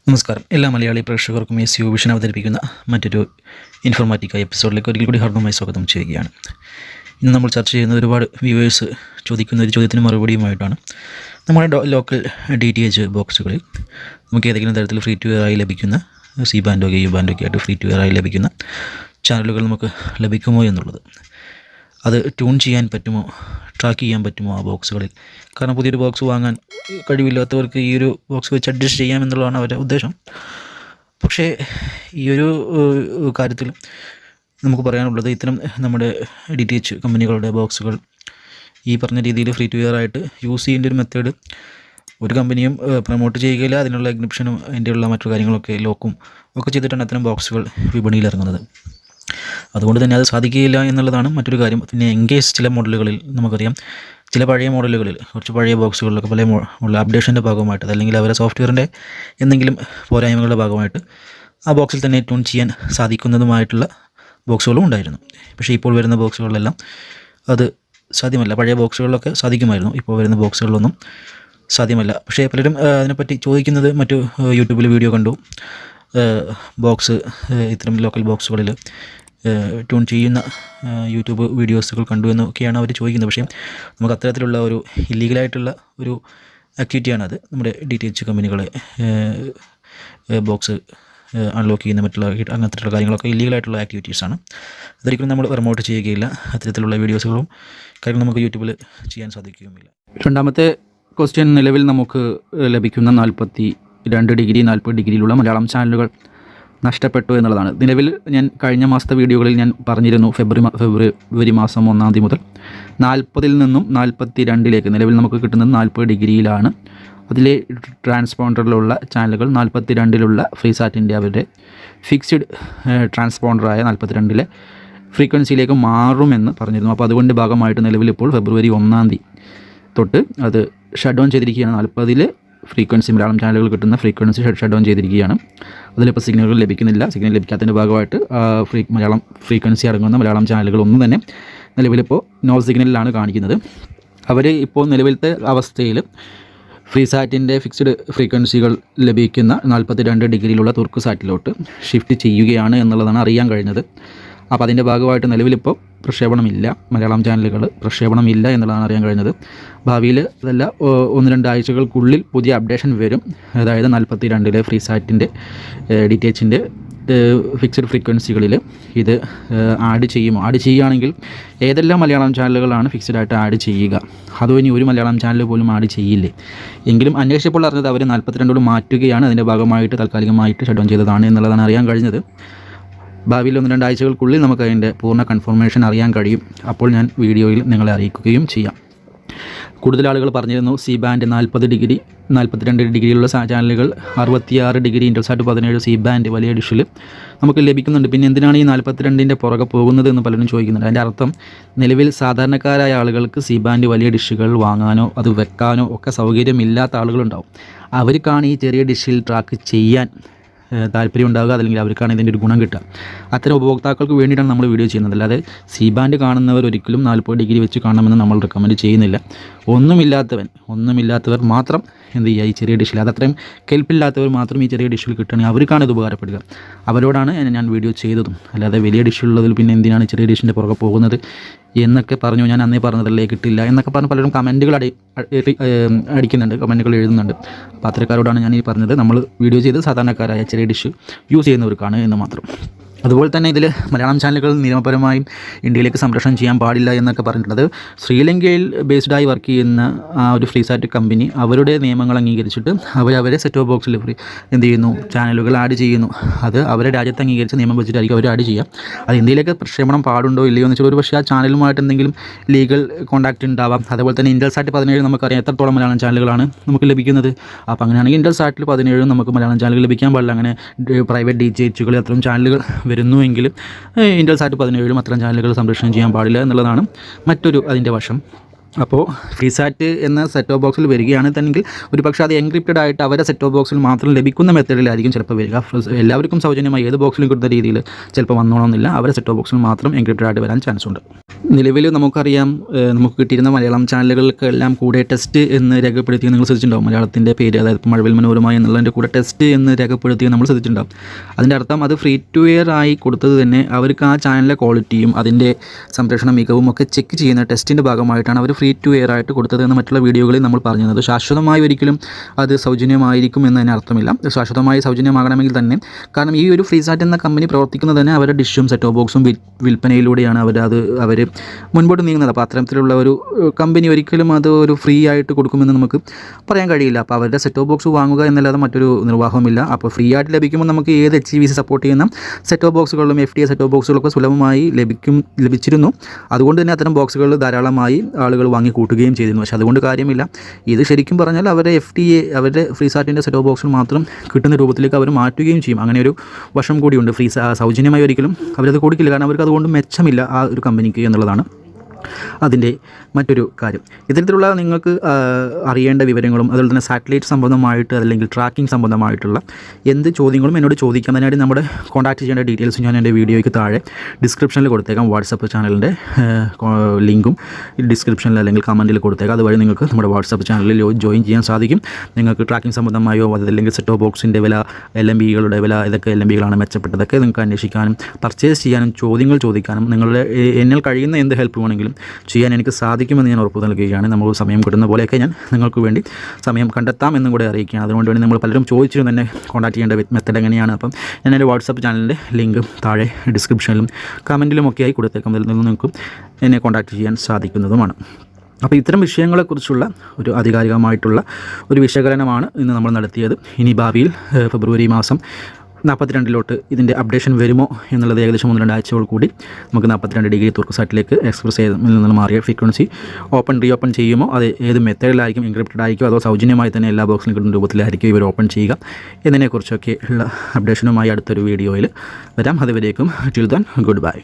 നമസ്കാരം. എല്ലാ മലയാളി പ്രേക്ഷകർക്കും SEO വിഷൻ അവതരിപ്പിക്കുന്ന മറ്റൊരു ഇൻഫോർമാറ്റീവ് എപ്പിസോഡിലേക്ക് ഒരിക്കൽ കൂടി ഹാർദവമായി സ്വാഗതം ചെയ്യുകയാണ്. ഇന്ന് നമ്മൾ ചർച്ച ചെയ്യുന്നത് ഒരുപാട് വ്യൂവേഴ്സ് ചോദിക്കുന്ന ഒരു ചോദ്യത്തിന് മറുപടിയുമായിട്ടാണ്. നമ്മുടെ ലോക്കൽ DTH ബോക്സുകളിൽ നമുക്ക് ഏതെങ്കിലും തരത്തിൽ ഫ്രീ ടു എയർ ആയി ലഭിക്കുന്ന C ബാൻഡോ U ബാൻഡോ ഒക്കെ ആയിട്ട് ഫ്രീ ടു എയർ ആയി ലഭിക്കുന്ന ചാനലുകൾ നമുക്ക് ലഭിക്കുമോ എന്നുള്ളത്. അത് ട്യൂൺ ചെയ്യാൻ പറ്റുമോ, ട്രാക്ക് ചെയ്യാൻ പറ്റുമോ ആ ബോക്സുകളിൽ? കാരണം പുതിയൊരു ബോക്സ് വാങ്ങാൻ കഴിവില്ലാത്തവർക്ക് ഈ ഒരു ബോക്സ് വെച്ച് അഡ്ജസ്റ്റ് ചെയ്യാമെന്നുള്ളതാണ് അവരുടെ ഉദ്ദേശം. പക്ഷേ ഈ ഒരു കാര്യത്തിൽ നമുക്ക് പറയാനുള്ളത്, ഇത്തരം നമ്മുടെ DTH കമ്പനികളുടെ ബോക്സുകൾ ഈ പറഞ്ഞ രീതിയിൽ ഫ്രീ ടു എയർ ആയിട്ട് യൂസ് ചെയ്യേണ്ട ഒരു മെത്തേഡ് ഒരു കമ്പനിയും പ്രൊമോട്ട് ചെയ്യുകയില്ല. അതിനുള്ള എഗ്നിപ്ഷനും അതിൻ്റെയുള്ള മറ്റു കാര്യങ്ങളൊക്കെ ലോക്കും ഒക്കെ ചെയ്തിട്ടാണ് അത്തരം ബോക്സുകൾ വിപണിയിൽ ഇറങ്ങുന്നത്. അതുകൊണ്ട് തന്നെ അത് സാധിക്കുകയില്ല എന്നുള്ളതാണ് മറ്റൊരു കാര്യം. പിന്നെ എൻഗേജ് ചില മോഡലുകളിൽ നമുക്കറിയാം, ചില പഴയ മോഡലുകളിൽ, കുറച്ച് പഴയ ബോക്സുകളിലൊക്കെ പല അപ്ഡേഷൻ്റെ ഭാഗമായിട്ട്, അതല്ലെങ്കിൽ അവരെ സോഫ്റ്റ്വെയറിൻ്റെ എന്തെങ്കിലും പോരായ്മകളുടെ ഭാഗമായിട്ട് ആ ബോക്സിൽ തന്നെ ട്യൂൺ ചെയ്യാൻ സാധിക്കുന്നതുമായിട്ടുള്ള ബോക്സുകളും ഉണ്ടായിരുന്നു. പക്ഷേ ഇപ്പോൾ വരുന്ന ബോക്സുകളിലെല്ലാം അത് സാധ്യമല്ല. പഴയ ബോക്സുകളിലൊക്കെ സാധിക്കുമായിരുന്നു, ഇപ്പോൾ വരുന്ന ബോക്സുകളിലൊന്നും സാധ്യമല്ല. പക്ഷേ പലരും അതിനെപ്പറ്റി ചോദിക്കുന്നത്, മറ്റു യൂട്യൂബിൽ വീഡിയോ കണ്ടു, ബോക്സ് ഇത്തരം ലോക്കൽ ബോക്സുകളിൽ ട്യൂൺ ചെയ്യുന്ന യൂട്യൂബ് വീഡിയോസുകൾ കണ്ടു എന്നൊക്കെയാണ് അവർ ചോദിക്കുന്നത്. പക്ഷേ നമുക്ക് അത്തരത്തിലുള്ള ഒരു ഇല്ലീഗലായിട്ടുള്ള ഒരു ആക്ടിവിറ്റിയാണത്. നമ്മുടെ DTH കമ്പനികളെ ബോക്സ് അൺലോക്ക് ചെയ്യുന്ന മറ്റുള്ള അങ്ങനത്തെ കാര്യങ്ങളൊക്കെ ഇല്ലീഗലായിട്ടുള്ള ആക്ടിവിറ്റീസാണ്. അതൊരിക്കലും നമ്മൾ പ്രൊമോട്ട് ചെയ്യുകയില്ല. അത്തരത്തിലുള്ള വീഡിയോസുകളും കാര്യങ്ങളും നമുക്ക് യൂട്യൂബിൽ ചെയ്യാൻ സാധിക്കുകയുമില്ല. രണ്ടാമത്തെ ക്വസ്റ്റ്യൻ, നിലവിൽ നമുക്ക് ലഭിക്കുന്ന 42 ഡിഗ്രി 40 ഡിഗ്രിയിലുള്ള മലയാളം ചാനലുകൾ നഷ്ടപ്പെട്ടു എന്നുള്ളതാണ്. നിലവിൽ ഞാൻ കഴിഞ്ഞ മാസത്തെ വീഡിയോകളിൽ ഞാൻ പറഞ്ഞിരുന്നു, ഫെബ്രുവരി മാസം 1-ാം തീയതി മുതൽ 40-ൽ നിന്നും 42-ലേക്ക് നിലവിൽ നമുക്ക് കിട്ടുന്നത് 40 ഡിഗ്രിയിലാണ്. അതിലെ ട്രാൻസ്പോണ്ടറിലുള്ള ചാനലുകൾ 42-ലുള്ള ഫ്രീസാറ്റിൻ്റെ അവരുടെ ഫിക്സ്ഡ് ട്രാൻസ്പോണ്ടറായ 42-ലെ ഫ്രീക്വൻസിയിലേക്ക് മാറുമെന്ന് പറഞ്ഞിരുന്നു. അപ്പോൾ അതുകൊണ്ട് ഭാഗമായിട്ട് നിലവിലിപ്പോൾ ഫെബ്രുവരി 1-ാം തീയതി തൊട്ട് അത് ഷട്ട് ഡൗൺ ചെയ്തിരിക്കുകയാണ്. 40-ൽ ഫ്രീക്വൻസി മലയാളം ചാനലുകൾ കിട്ടുന്ന ഫ്രീക്വൻസി ഷട്ട് ഡൗൺ ചെയ്തിരിക്കുകയാണ്. അതിലിപ്പോൾ സിഗ്നലുകൾ ലഭിക്കുന്നില്ല. സിഗ്നൽ ലഭിക്കാത്തതിൻ്റെ ഭാഗമായിട്ട് മലയാളം ഫ്രീക്വൻസി അടങ്ങുന്ന മലയാളം ചാനലുകളൊന്നും തന്നെ നിലവിലിപ്പോൾ നോ സിഗ്നലിലാണ് കാണിക്കുന്നത്. അവർ ഇപ്പോൾ നിലവിലത്തെ അവസ്ഥയിൽ ഫ്രീസാറ്റിൻ്റെ ഫിക്സ്ഡ് ഫ്രീക്വൻസികൾ ലഭിക്കുന്ന 42 ഡിഗ്രിയിലുള്ള തുർക്ക് സാറ്റിലോട്ട് ഷിഫ്റ്റ് ചെയ്യുകയാണ് എന്നുള്ളതാണ് അറിയാൻ കഴിഞ്ഞത്. അപ്പോൾ അതിൻ്റെ ഭാഗമായിട്ട് നിലവിലിപ്പോൾ പ്രക്ഷേപണമില്ല, മലയാളം ചാനലുകൾ പ്രക്ഷേപണമില്ല എന്നുള്ളതാണ് അറിയാൻ കഴിഞ്ഞത്. ഭാവിയിൽ അതല്ല 1-2 ആഴ്ചകൾക്കുള്ളിൽ പുതിയ അപ്ഡേഷൻ വരും. അതായത് 42-ലെ ഫ്രീസാറ്റിൻ്റെ DTHൻ്റെ ഫിക്സഡ് ഫ്രീക്വൻസികളിൽ ഇത് ആഡ് ചെയ്യുകയാണെങ്കിൽ ഏതെല്ലാം മലയാളം ചാനലുകളാണ് ഫിക്സഡായിട്ട് ആഡ് ചെയ്യുക? അതോ ഇനി ഒരു മലയാളം ചാനൽ പോലും ആഡ് ചെയ്യില്ലേ? എങ്കിലും അന്വേഷിച്ചപ്പോൾ അറിഞ്ഞത് അവർ 42 മാറ്റുകയാണ്. അതിൻ്റെ ഭാഗമായിട്ട് താൽക്കാലികമായിട്ട് ഷട്ട് ഡൗൺ ചെയ്തതാണ് എന്നുള്ളതാണ് അറിയാൻ കഴിഞ്ഞത്. ഭാവിയിൽ 1-2 ആഴ്ചകൾക്കുള്ളിൽ നമുക്ക് അതിൻ്റെ പൂർണ്ണ കൺഫർമേഷൻ അറിയാൻ കഴിയും. അപ്പോൾ ഞാൻ വീഡിയോയിൽ നിങ്ങളെ അറിയിക്കുകയും ചെയ്യാം. കൂടുതൽ ആളുകൾ പറഞ്ഞിരുന്നു, C ബാൻഡ് 40 ഡിഗ്രി 42 ഡിഗ്രിയിലുള്ള ചാനലുകൾ 66 ഡിഗ്രി ഇൻ്റർസാറ്റ് 17 C ബാൻഡ് വലിയ ഡിഷിൽ നമുക്ക് ലഭിക്കുന്നുണ്ട്. പിന്നെ എന്തിനാണ് ഈ 42-ൻ്റെ പുറകെ പോകുന്നത് എന്ന് പലരും ചോദിക്കുന്നുണ്ട്. അതിൻ്റെ അർത്ഥം, നിലവിൽ സാധാരണക്കാരായ ആളുകൾക്ക് C ബാൻഡ് വലിയ ഡിഷുകൾ വാങ്ങാനോ അത് വെക്കാനോ ഒക്കെ സൗകര്യമില്ലാത്ത ആളുകളുണ്ടാവും. അവർക്കാണ് ഈ ചെറിയ ഡിഷിൽ ട്രാക്ക് ചെയ്യാൻ താല്പര്യം ഉണ്ടാകുക, അല്ലെങ്കിൽ അവർക്കാണ് ഇതിൻ്റെ ഒരു ഗുണം കിട്ടുക. അത്തരം ഉപഭോക്താക്കൾക്ക് വേണ്ടിയിട്ടാണ് നമ്മൾ വീഡിയോ ചെയ്യുന്നത്. അല്ലാതെ C ബാൻഡ് കാണുന്നവർ ഒരിക്കലും 40 ഡിഗ്രി വെച്ച് കാണണമെന്ന് നമ്മൾ റെക്കമെൻഡ് ചെയ്യുന്നില്ല. ഒന്നുമില്ലാത്തവർ മാത്രം എന്ത് ചെയ്യുക, ഈ ചെറിയ ഡിഷിൽ, അതത്രയും കെൽപ്പില്ലാത്തവർ മാത്രം ഈ ചെറിയ ഡിഷിൽ കിട്ടുകയാണെങ്കിൽ അവർക്കാണ് ഇത് ഉപകാരപ്പെടുക. അവരോടാണ് ഞാൻ വീഡിയോ ചെയ്തതും. അല്ലാതെ വലിയ ഡിഷുള്ളതിൽ പിന്നെ എന്തിനാണ് ചെറിയ ഡിഷിൻ്റെ പുറകെ പോകുന്നത് എന്നൊക്കെ പറഞ്ഞു. ഞാൻ അന്നേ പറഞ്ഞതല്ലേ, കിട്ടില്ല എന്നൊക്കെ പറഞ്ഞ് പലരും കമൻറ്റുകൾ അടിക്കുന്നുണ്ട്, കമൻറ്റുകൾ എഴുതുന്നുണ്ട്. അപ്പോൾ അത്തരക്കാരോടാണ് ഞാൻ ഈ പറഞ്ഞത്, നമ്മൾ വീഡിയോ ചെയ്ത് സാധാരണക്കാരായ ചെറിയ ഡിഷ് യൂസ് ചെയ്യുന്നവർക്കാണ് എന്ന് മാത്രം. അതുപോലെ തന്നെ ഇതിൽ മലയാളം ചാനലുകൾ നിയമപരമായും ഇന്ത്യയിലേക്ക് സംപ്രേഷണം ചെയ്യാൻ പാടില്ല എന്നൊക്കെ പറഞ്ഞിട്ടുള്ളത്, ശ്രീലങ്കയിൽ ബേസ്ഡായി വർക്ക് ചെയ്യുന്ന ആ ഒരു ഫ്രീസാറ്റ് കമ്പനി അവരുടെ നിയമങ്ങൾ അംഗീകരിച്ചിട്ട് അവരെ സെറ്റ് ഓഫ് ബോക്സിൽ എന്ത് ചെയ്യുന്നു, ചാനലുകൾ ആഡ് ചെയ്യുന്നു. അത് അവരെ രാജ്യത്ത് അംഗീകരിച്ച നിയമം വെച്ചിട്ടായിരിക്കും അവർ ആഡ് ചെയ്യുക. അത് ഇന്ത്യയിലേക്ക് പ്രക്ഷേപണം പാടുണ്ടോ ഇല്ലയോ എന്ന് വെച്ചാൽ ഒരു പക്ഷേ ആ ചാനലുമായിട്ട് എന്തെങ്കിലും ലീഗൽ കോൺടാക്റ്റ് ഉണ്ടാവാം. അതുപോലെ തന്നെ ഇൻ്റർസാറ്റ് 17 നമുക്കറിയാം എത്രത്തോളം മലയാളം ചാനലുകളാണ് നമുക്ക് ലഭിക്കുന്നത്. അപ്പോൾ അങ്ങനെയാണെങ്കിൽ ഇൻ്റർസാറ്റിൽ 17 നമുക്ക് മലയാളം ചാനലുകൾ ലഭിക്കാൻ പാടില്ല. അങ്ങനെ പ്രൈവറ്റ് DTHകൾ അത്തരം ചാനലുകൾ വരുന്നുവെങ്കിലും ഇൻ്റർസാറ്റ് 17 അത്തരം ചാനലുകൾ സംരക്ഷണം ചെയ്യാൻ പാടില്ല എന്നുള്ളതാണ് മറ്റൊരു അതിൻ്റെ വശം. അപ്പോൾ ഫ്രീസാറ്റ് എന്ന സെറ്റ് ടോപ്പ് ബോക്സിൽ വരികയാണെന്നുണ്ടെങ്കിൽ ഒരു പക്ഷേ അത് എൻക്രിപ്റ്റഡ് ആയിട്ട് അവരുടെ സെറ്റ് ടോപ്പ് ബോക്സിൽ മാത്രം ലഭിക്കുന്ന മെത്തേഡിലായിരിക്കും ചിലപ്പോൾ വരിക. എല്ലാവർക്കും സൗജന്യമായി ഏത് ബോക്സിലും കൊടുത്ത രീതിയിൽ ചിലപ്പോൾ വന്നോണമെന്നില്ല. അവരുടെ സെറ്റ് ടോപ്പ് ബോക്സിൽ മാത്രം എൻക്രിപ്റ്റഡ് ആയിട്ട് വരാൻ ചാൻസ് ഉണ്ട്. നിലവിൽ നമുക്കറിയാം, നമുക്ക് കിട്ടിയിരുന്ന മലയാളം ചാനലുകൾക്കെല്ലാം കൂടെ ടെസ്റ്റ് എന്ന് രേഖപ്പെടുത്തി നിങ്ങൾ ശ്രദ്ധിച്ചിട്ടുണ്ടാവും. മലയാളത്തിൻ്റെ പേര്, അതായത് മഴവിൽ മനോരമ എന്നുള്ളതിൻ്റെ കൂടെ ടെസ്റ്റ് എന്ന് രേഖപ്പെടുത്തി നമ്മൾ ശ്രദ്ധിച്ചിട്ടുണ്ടാവും. അതിൻ്റെ അർത്ഥം അത് ഫ്രീ ടു എയർ ആയി കൊടുത്തത് തന്നെ അവർക്ക് ആ ചാനലിലെ ക്വാളിറ്റിയും അതിൻ്റെ സംരക്ഷണ മികവും ഒക്കെ ചെക്ക് ചെയ്യുന്ന ടെസ്റ്റിൻ്റെ ഭാഗമായിട്ടാണ് അവർ ഫ്രീ ടു എയർ ആയിട്ട് കൊടുത്തതെന്ന് മറ്റുള്ള വീഡിയോകളിൽ നമ്മൾ പറഞ്ഞത്. ശാശ്വതമായി ഒരിക്കലും അത് സൗജന്യമായിരിക്കും എന്നതിന് അർത്ഥമില്ല. ശാശ്വതമായി സൗജന്യമാകണമെങ്കിൽ തന്നെ, കാരണം ഈ ഒരു ഫ്രീസാറ്റ് എന്ന കമ്പനി പ്രവർത്തിക്കുന്നത് തന്നെ അവരുടെ ഡിഷും സെറ്റ് ടോപ്പ് ബോക്സും വിൽപ്പനയിലൂടെയാണ് അവർ മുൻപോട്ട് നീങ്ങുന്നത്. അപ്പോൾ അത്തരത്തിലുള്ള ഒരു കമ്പനി ഒരിക്കലും അത് ഒരു ഫ്രീ ആയിട്ട് കൊടുക്കുമെന്ന് നമുക്ക് പറയാൻ കഴിയില്ല. അപ്പോൾ അവരുടെ സെറ്റ് ടോപ്പ് ബോക്സ് വാങ്ങുക എന്നല്ലാതെ മറ്റൊരു നിർവാഹമില്ല. അപ്പോൾ ഫ്രീ ആയിട്ട് ലഭിക്കുമ്പോൾ നമുക്ക് ഏത് HEVC സപ്പോർട്ട് ചെയ്യുന്ന സെറ്റ് ടോപ്പ് ബോക്സുകളിലും FTA സെറ്റ് ടോപ്പ് ബോക്സുകളൊക്കെ സുലഭമായി ലഭിച്ചിരുന്നു. അതുകൊണ്ട് തന്നെ അത്തരം ബോക്സുകൾ ധാരാളമായി ആളുകൾ വാങ്ങി കൂട്ടുകയും ചെയ്തിരുന്നു. പക്ഷേ അതുകൊണ്ട് കാര്യമില്ല. ഇത് ശരിക്കും പറഞ്ഞാൽ അവരുടെ FTA, അവരുടെ ഫ്രീസാറ്റിൻ്റെ സെറ്റ് ടോപ്പ് ബോക്സിൽ മാത്രം കിട്ടുന്ന രൂപത്തിലേക്ക് അവർ മാറ്റുകയും ചെയ്യും. അങ്ങനെ ഒരു വശം കൂടിയുണ്ട്. സൗജന്യമായി ഒരിക്കലും അവരത് കൊടുക്കില്ല, കാരണം അവർക്ക് അതുകൊണ്ട് മെച്ചമില്ല ആ ഒരു കമ്പനിക്ക് എന്നുള്ളതാണ് അതിൻ്റെ മറ്റൊരു കാര്യം. ഇത്തരത്തിലുള്ള നിങ്ങൾക്ക് അറിയേണ്ട വിവരങ്ങളും അതുപോലെ തന്നെ സാറ്റലൈറ്റ് സംബന്ധമായിട്ട് അല്ലെങ്കിൽ ട്രാക്കിംഗ് സംബന്ധമായിട്ടുള്ള എന്ത് ചോദ്യങ്ങളും എന്നോട് ചോദിക്കാം. അതിനായിട്ട് നമ്മുടെ കോൺടാക്റ്റ് ചെയ്യേണ്ട ഡീറ്റെയിൽസ് ഞാൻ എൻ്റെ വീഡിയോയ്ക്ക് താഴെ ഡിസ്ക്രിപ്ഷനിൽ കൊടുത്തേക്കാം. വാട്സപ്പ് ചാനലിൻ്റെ ലിങ്കും ഡിസ്ക്രിപ്ഷനിൽ അല്ലെങ്കിൽ കമൻറ്റിൽ കൊടുത്തേക്കാം. അതുവഴി നിങ്ങൾക്ക് നമ്മുടെ വാട്സപ്പ് ചാനലിൽ ജോയിൻ ചെയ്യാൻ സാധിക്കും. നിങ്ങൾക്ക് ട്രാക്കിംഗ് സംബന്ധമായോ അതല്ലെങ്കിൽ സെറ്റ് ടോപ്പ് ബോക്സിൻ്റെ വില, LMB-കളുടെ വില, ഏതൊക്കെ LMB-കളാണ് മെച്ചപ്പെട്ടതൊക്കെ നിങ്ങൾക്ക് അന്വേഷിക്കാനും പർച്ചേസ് ചെയ്യാനും ചോദ്യങ്ങൾ ചോദിക്കാനും നിങ്ങളുടെ എന്നിൽ കഴിയുന്ന എന്ത് ഹെൽപ്പ് വേണമെങ്കിലും ചെയ്യാൻ എനിക്ക് സാധിക്കുമെന്ന് ഞാൻ ഉറപ്പ് നൽകുകയാണ്. നമ്മൾ സമയം കിട്ടുന്ന പോലെയൊക്കെ ഞാൻ നിങ്ങൾക്ക് വേണ്ടി സമയം കണ്ടെത്താം എന്നും കൂടെ അറിയിക്കുകയാണ്. അതുകൊണ്ട് വേണ്ടി നമ്മൾ പലരും ചോദിച്ചു തന്നെ കോൺടാക്ട് ചെയ്യേണ്ട മെത്തേഡ് എങ്ങനെയാണ്. അപ്പം ഞാൻ എൻ്റെ വാട്സപ്പ് ചാനലിൻ്റെ ലിങ്ക് താഴെ ഡിസ്ക്രിപ്ഷനിലും കമൻറ്റിലും ഒക്കെ ആയി കൊടുത്തേക്കാം. അതിൽ നിന്ന് നിങ്ങൾക്ക് എന്നെ കോൺടാക്ട് ചെയ്യാൻ സാധിക്കുന്നതുമാണ്. അപ്പോൾ ഇത്തരം വിഷയങ്ങളെക്കുറിച്ചുള്ള ഒരു ആധികാരികമായിട്ടുള്ള ഒരു വിശകലനമാണ് ഇന്ന് നമ്മൾ നടത്തിയത്. ഇനി ഭാവിയിൽ ഫെബ്രുവരി മാസം 42 ഇതിൻ്റെ അപ്ഡേഷൻ വരുമോ എന്നുള്ളത് ഏകദേശം 1-2 ആഴ്ചകൾ കൂടി നമുക്ക് 42 ഡിഗ്രി തുർക്കുസാറ്റിലേക്ക് എക്സ്പ്രസ് നിന്ന് മാറിയ ഫ്രീക്വൻസി റീഓപ്പൺ ചെയ്യുമോ, അത് ഏത് മെത്തേഡിലായിരിക്കും, എൻക്രിപ്റ്റഡ് ആയിരിക്കും അതോ സൗജന്യമായി തന്നെ എല്ലാ ബോക്സിലും കിട്ടുന്ന രൂപത്തിലായിരിക്കും ഇവർ ഓപ്പൺ ചെയ്യുക എന്നതിനെക്കുറിച്ചൊക്കെ ഉള്ള അപ്ഡേഷനുമായി അടുത്തൊരു വീഡിയോയിൽ വരാം. അതുവരേക്കും ടിൽ ദെൻ ഗുഡ് ബൈ.